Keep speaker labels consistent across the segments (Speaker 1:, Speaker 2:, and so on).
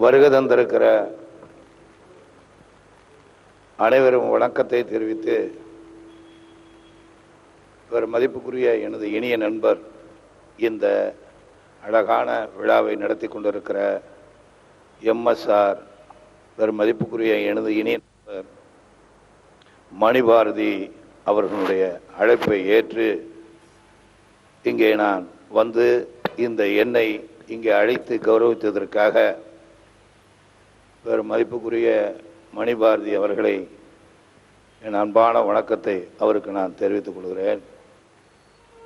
Speaker 1: வருகை தந்திருக்கிற அனைவரும் வணக்கத்தை தெரிவித்து, இவர் மதிப்புக்குரிய எனது இனிய நண்பர், இந்த அழகான விழாவை நடத்தி கொண்டிருக்கிற எம்எஸ்ஆர், இவர் மதிப்புக்குரிய எனது இனிய நண்பர் மணிபாரதி அவர்களுடைய அழைப்பை ஏற்று இங்கே நான் வந்து இந்த என்னை இங்கே அழைத்து கௌரவித்ததற்காக இவர் மதிப்புக்குரிய மணிபாரதி அவர்களை என் அன்பான வணக்கத்தை அவருக்கு நான் தெரிவித்துக் கொள்கிறேன்.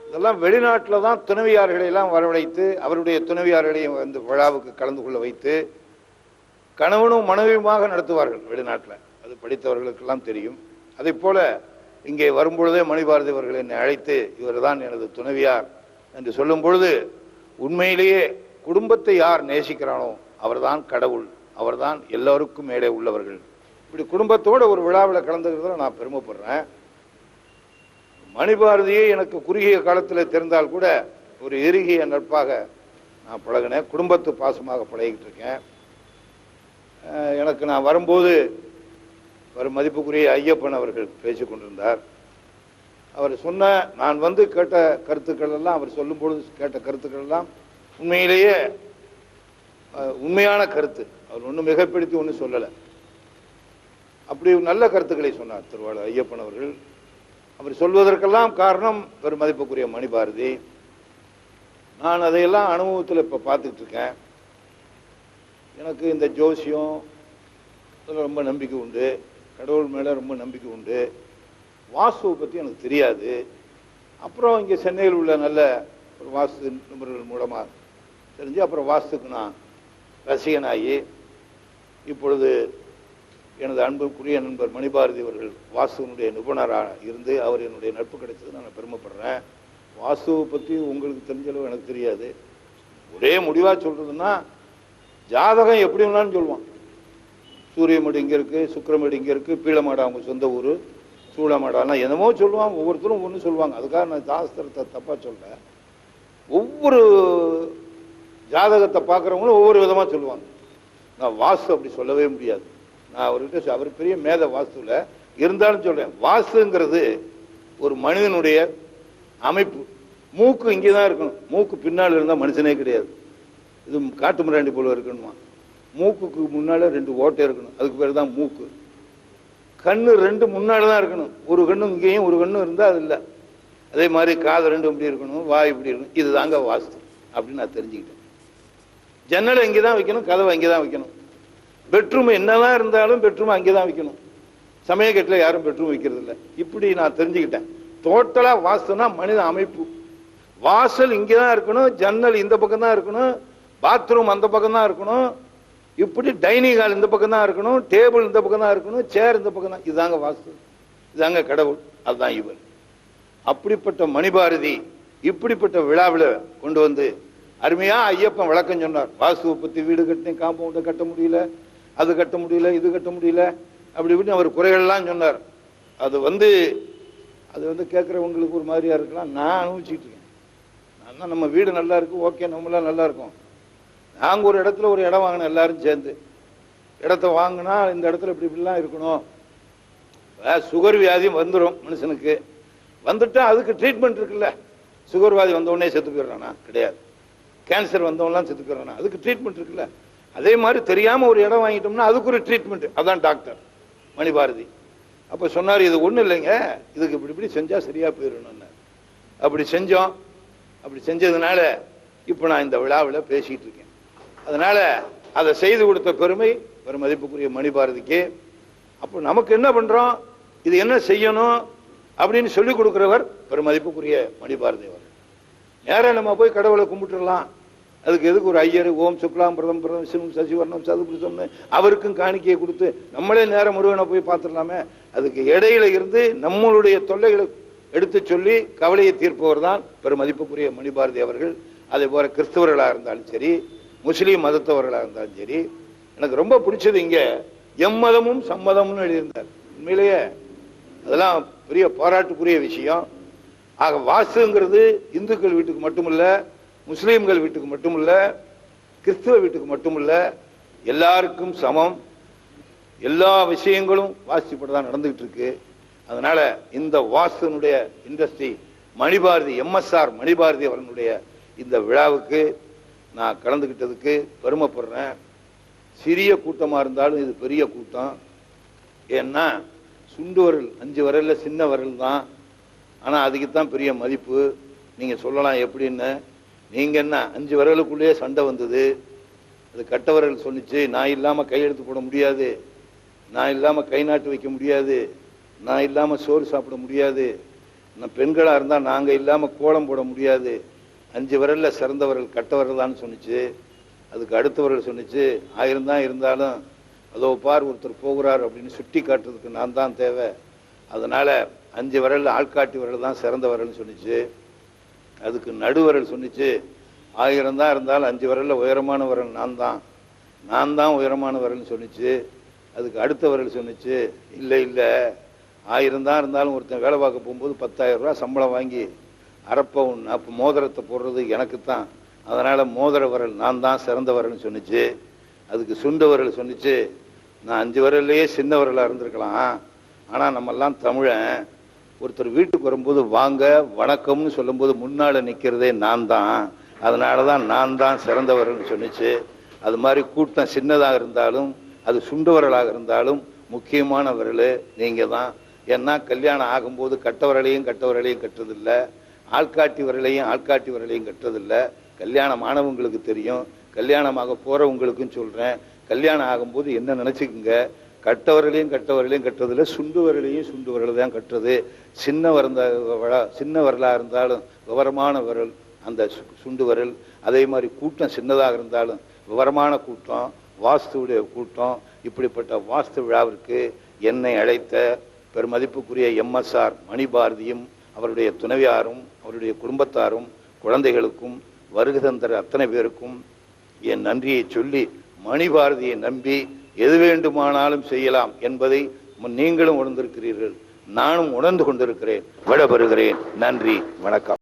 Speaker 1: இதெல்லாம் வெளிநாட்டில் தான் துணைவியார்களை எல்லாம் வரவழைத்து அவருடைய துணைவியார்களையும் வந்து விழாவுக்கு கலந்து கொள்ள வைத்து கணவனும் மனைவியுமாக நடத்துவார்கள் வெளிநாட்டில். அது படித்தவர்களுக்கெல்லாம் தெரியும். அதே போல இங்கே வரும்பொழுதே மணிபாரதி அவர்கள் என்னை அழைத்து இவர் தான் எனது துணைவியார் என்று சொல்லும் பொழுது உண்மையிலேயே குடும்பத்தை யார் நேசிக்கிறானோ அவர்தான் கடவுள், அவர்தான் எல்லோருக்கும் மேலே உள்ளவர்கள். இப்படி குடும்பத்தோடு ஒரு விழாவில் கலந்துக்கிறதுல நான் பெருமைப்படுறேன். மணிபாரதியை எனக்கு குறுகிய காலத்தில் தெரிந்தால் கூட ஒரு இறுகிய நட்பாக நான் பழகினேன். குடும்பத்து பாசமாக பழகிட்டு இருக்கேன். எனக்கு நான் வரும்போது ஒரு மதிப்புக்குரிய ஐயப்பன் அவர்கள் பேசிக் கொண்டிருந்தார். அவர் சொன்ன நான் வந்து கேட்ட கருத்துக்கள் எல்லாம், அவர் சொல்லும் பொழுது கேட்ட கருத்துக்கள் எல்லாம் உண்மையிலேயே உண்மையான கருத்து. அவர் ஒன்றும் மிகப்படுத்தி ஒன்றும் சொல்லலை. அப்படி நல்ல கருத்துக்களை சொன்னார் திருவாளர் ஐயப்பன் அவர்கள். அவர் சொல்வதற்கெல்லாம் காரணம் பெரும் மதிப்புக்குரிய மணிபாரதி. நான் அதையெல்லாம் அனுபவத்தில் இப்போ பார்த்துக்கிட்டு இருக்கேன். எனக்கு இந்த ஜோசியம் ரொம்ப நம்பிக்கை உண்டு, கடவுள் மேலே ரொம்ப நம்பிக்கை உண்டு. வாஸ்துவை பற்றி எனக்கு தெரியாது. அப்புறம் இங்கே சென்னையில் உள்ள நல்ல ஒரு வாஸ்து நிபுணர்கள் மூலமாக தெரிஞ்சு அப்புறம் வாஸ்துக்கு நான் ரசிகனாகி இப்பொழுது எனது அன்புக்குரிய நண்பர் மணிபாரதி அவர்கள் வாஸ்துவனுடைய நிபுணராக இருந்து அவர் என்னுடைய நட்பு கிடைச்சது நான் பெருமைப்படுறேன். வாஸ்துவை பற்றி உங்களுக்கு தெரிஞ்சளவு எனக்கு தெரியாது. ஒரே முடிவாக சொல்கிறதுன்னா ஜாதகம் எப்படி வேணாலும் சொல்லுவான். சூரியமேடு இங்கே இருக்குது, சுக்கிரமேடு இங்கே இருக்குது, பீளமாடு அவங்க சொந்த ஊர், சூளமாடானா என்னமோ சொல்லுவாங்க. ஒவ்வொருத்தரும் ஒன்று சொல்லுவாங்க. அதுக்காக நான் சாஸ்திரத்தை தப்பாக சொல்கிறேன். ஒவ்வொரு ஜாதகத்தை பார்க்குறவங்களும் ஒவ்வொரு விதமாக சொல்லுவாங்க. நான் வாஸ்து அப்படி சொல்லவே முடியாது. நான் அவர்கிட்ட அவர் பெரிய மேத வாஸ்துவில் இருந்தாலும் சொல்கிறேன். வாஸ்துங்கிறது ஒரு மனிதனுடைய அமைப்பு. மூக்கு இங்கே தான் இருக்கணும். மூக்கு பின்னால் இருந்தால் மனுஷனே கிடையாது. இது காட்டு மிராண்டி போல இருக்கணுமா. மூக்குக்கு முன்னால் 2 ஓட்டை இருக்கணும். அதுக்கு பேர் தான் மூக்கு. கண்ணு 2 முன்னாடி தான் இருக்கணும். ஒரு கண்ணு இங்கேயும் ஒரு கண்ணு இருந்தால் அது இல்லை. அதே மாதிரி காது 2 இப்படி இருக்கணும், வாய் இப்படி இருக்கணும். இது தாங்க வாஸ்து அப்படின்னு நான் தெரிஞ்சுக்கிட்டேன். ஜன்னலை இங்கே தான் வைக்கணும், கதவை அங்கே தான் வைக்கணும். பெட்ரூம் என்னதான் இருந்தாலும் பெட்ரூம் அங்கே தான் வைக்கணும். சமயக்கட்டில் யாரும் பெட்ரூம் வைக்கிறது இல்லை. இப்படி நான் தெரிஞ்சுக்கிட்டேன். டோட்டலாக வாஸ்துனா மனித அமைப்பு. வாசல் இங்கே தான் இருக்கணும், ஜன்னல் இந்த பக்கம் தான் இருக்கணும், பாத்ரூம் அந்த பக்கம் தான் இருக்கணும், இப்படி டைனிங் ஹால் இந்த பக்கம் தான் இருக்கணும், டேபிள் இந்த பக்கம் தான் இருக்கணும், சேர் இந்த பக்கம் தான். இதுதாங்க வாஸ்து, இதுதாங்க கடவுள், அதுதான் இவர். அப்படிப்பட்ட மணிபாரதி இப்படிப்பட்ட விழாவில் கொண்டு வந்து அருமையா ஐயப்பன் விளக்கம் சொன்னார். வாஸ்துவை பற்றி வீடு கட்டினேன், காம்பவுண்டை கட்ட முடியல, அது கட்ட முடியல, இது கட்ட முடியல, அப்படி இப்படின்னு அவர் குறைகள்லாம் சொன்னார். அது வந்து கேட்குறவங்களுக்கு ஒரு மாதிரியா இருக்கலாம். நான் அனுபவிச்சுட்டு இருக்கேன். நான் தான் நம்ம வீடு நல்லா இருக்கு, ஓகே, நம்மளாம் நல்லா இருக்கும். நாங்கள் ஒரு இடத்துல ஒரு இடம் வாங்கினோம் எல்லாரும் சேர்ந்து. இடத்த வாங்கினா இந்த இடத்துல இப்படி இப்படிலாம் இருக்கணும். சுகர் வியாதி வந்துடும் மனுஷனுக்கு. வந்துட்டா அதுக்கு ட்ரீட்மெண்ட் இருக்குல்ல. சுகர் வியாதி வந்தவொடனே செத்து போயிடுறானா? கிடையாது. கேன்சர் வந்தவங்களாம் செத்து போயிடுறானா? அதுக்கு ட்ரீட்மெண்ட் இருக்குல்ல. அதே மாதிரி தெரியாமல் ஒரு இடம் வாங்கிட்டோம்னா அதுக்கு ஒரு ட்ரீட்மெண்ட். அதான் டாக்டர் மணிபாரதி. அப்போ சொன்னார், இது ஒன்றும் இல்லைங்க, இதுக்கு இப்படி இப்படி செஞ்சால் சரியாக போயிடணும்னு. அப்படி செஞ்சோம். அப்படி செஞ்சதுனால இப்போ நான் இந்த விழாவில் பேசிகிட்டு இருக்கேன். அதனால அதை செய்து கொடுத்த பெருமை ஒரு மதிப்புக்குரிய மணிபாரதிக்கு. அப்போ நமக்கு என்ன பண்றோம், இது என்ன செய்யணும் அப்படின்னு சொல்லி கொடுக்கிறவர் பெரும் மதிப்புக்குரிய மணிபாரதி அவர். நேரம் நம்ம போய் கடவுளை கும்பிட்டுடலாம். அதுக்கு எதுக்கு ஒரு ஐயர் ஓம் சுக்லாம் பிரதம் பிரதம் சிவம் சசிவர்ணம் சதுபுருஷம்னு அவருக்கும் காணிக்கையை கொடுத்து நம்மளே நேரம் முருகனை போய் பார்த்துடலாமே? அதுக்கு இடையில இருந்து நம்மளுடைய தொல்லைகளை எடுத்து சொல்லி கவலையை தீர்ப்பவர் தான் பெரும் மதிப்புக்குரிய மணிபாரதி அவர்கள். அதே போல கிறிஸ்தவர்களாக இருந்தாலும் சரி, முஸ்லீம் மதத்தவர்களாக இருந்தாலும் சரி. எனக்கு ரொம்ப பிடிச்சது இங்கே எம்மதமும் சம்மதம்னு எழுதியிருந்தார். உண்மையிலேயே அதெல்லாம் பெரிய பாராட்டுக்குரிய விஷயம். ஆக வாஸ்துங்கிறது இந்துக்கள் வீட்டுக்கு மட்டுமில்ல, முஸ்லீம்கள் வீட்டுக்கு மட்டுமில்ல, கிறிஸ்துவ வீட்டுக்கு மட்டுமில்ல, எல்லாருக்கும் சமம், எல்லா விஷயங்களும் வாசிப்பதான் நடந்துகிட்டு இருக்கு. அதனால இந்த வாஸ்துனுடைய இண்டஸ்ட்ரி மணிபாரதி MSR மணிபாரதி அவர்களுடைய இந்த விழாவுக்கு நான் கலந்துகிட்டதுக்கு பெருமைப்படுறேன். சிறிய கூட்டமா இருந்தாலும் இது பெரிய கூட்டம். ஏன்னா சுண்டு வரல் 5 வரல்ல சின்ன வரல் தான், ஆனா அதுக்குத்தான் பெரிய மதிப்பு. நீங்க சொல்லலாம் எப்படின்னு. நீங்க என்ன 5 வரலுக்குள்ளேயே சண்டை வந்தது. அது கட்ட வரல் சொன்னிச்சு, நான் இல்லாம கையெழுத்து போட முடியாது, நான் இல்லாம கை நாட்டு வைக்க முடியாது, நான் இல்லாம சோறு சாப்பிட முடியாது, நான் பெண்களா இருந்தா நாங்க இல்லாம கோலம் போட முடியாது. 5 வரல்ல சிறந்த வரல் கட்ட வரல் தான் சொன்னிச்சு. அதுக்கு அடுத்த வரல் சொன்னிச்சு, 1000 தான் இருந்தாலும் அதோ பார் ஒருத்தர் போகிறார் அப்படின்னு சுட்டி காட்டுறதுக்கு நான் தான் தேவை. அதனால 5 வரல் ஆள்காட்டி வரல் தான் சிறந்த வரல்னு சொன்னிச்சு. அதுக்கு நடுவரல் சொன்னிச்சு, 1000 தான் இருந்தாலும் 5 வரல்ல உயரமான வரல் நான் தான் உயரமான வரல்னு சொன்னிச்சு. அதுக்கு அடுத்த வரல் சொன்னிச்சு, இல்லை இல்லை 1000 தான் இருந்தாலும் ஒருத்தன் வேலை பார்க்க போகும்போது 10,000 ரூபா சம்பளம் வாங்கி அரப்பவுன் அப்போ மோதிரத்தை போடுறது எனக்கு தான், அதனால மோதிர வரல் நான் தான் சிறந்த வரல்னு சொன்னிச்சு. அதுக்கு சுண்ட வரல் சொன்னிச்சு, நான் 5 வரல்லையே சின்ன வரலாக இருந்திருக்கலாம், ஆனால் நம்மெல்லாம் தமிழன், ஒருத்தர் வீட்டுக்கு வரும்போது வாங்க வணக்கம்னு சொல்லும்போது முன்னால் நிற்கிறதே நான் தான், அதனால தான் நான் தான் சிறந்த வரல்னு சொன்னிச்சு. அது மாதிரி கூட்டம் சின்னதாக இருந்தாலும் அது சுண்டு வரலாக இருந்தாலும் முக்கியமான வரல் நீங்கள் தான். ஏன்னா கல்யாணம் ஆகும்போது கட்ட வரலையும் கட்டுறதில்லை, ஆள்காட்டி வரலையும் கட்டுறதில்லை. கல்யாணம் ஆனவங்களுக்கு தெரியும், கல்யாணமாக போகிறவங்களுக்கும் சொல்கிறேன். கல்யாணம் ஆகும்போது என்ன நினச்சிக்கோங்க, கட்ட வரலையும் கட்டுறதில்லை, சுண்டு வரல் தான் கட்டுறது. சின்ன வரலாக இருந்தாலும் விவரமான வரல் அந்த சுண்டு வரல். அதே மாதிரி கூட்டம் சின்னதாக இருந்தாலும் விவரமான கூட்டம், வாஸ்துவுடைய கூட்டம். இப்படிப்பட்ட வாஸ்து விழாவிற்கு என்னை அழைத்த பெருமதிப்புக்குரிய MSR மணிபாரதியும் அவருடைய துணைவியாரும் அவருடைய குடும்பத்தாரும் குழந்தைகளுக்கும் வருகை தந்த அத்தனை பேருக்கும் என் நன்றியை சொல்லி, மணிபாரதியை நம்பி எது வேண்டுமானாலும் செய்யலாம் என்பதை நீங்களும் உணர்ந்திருக்கிறீர்கள், நானும் உணர்ந்து கொண்டிருக்கிறேன். விடைபெறுகிறேன். நன்றி, வணக்கம்.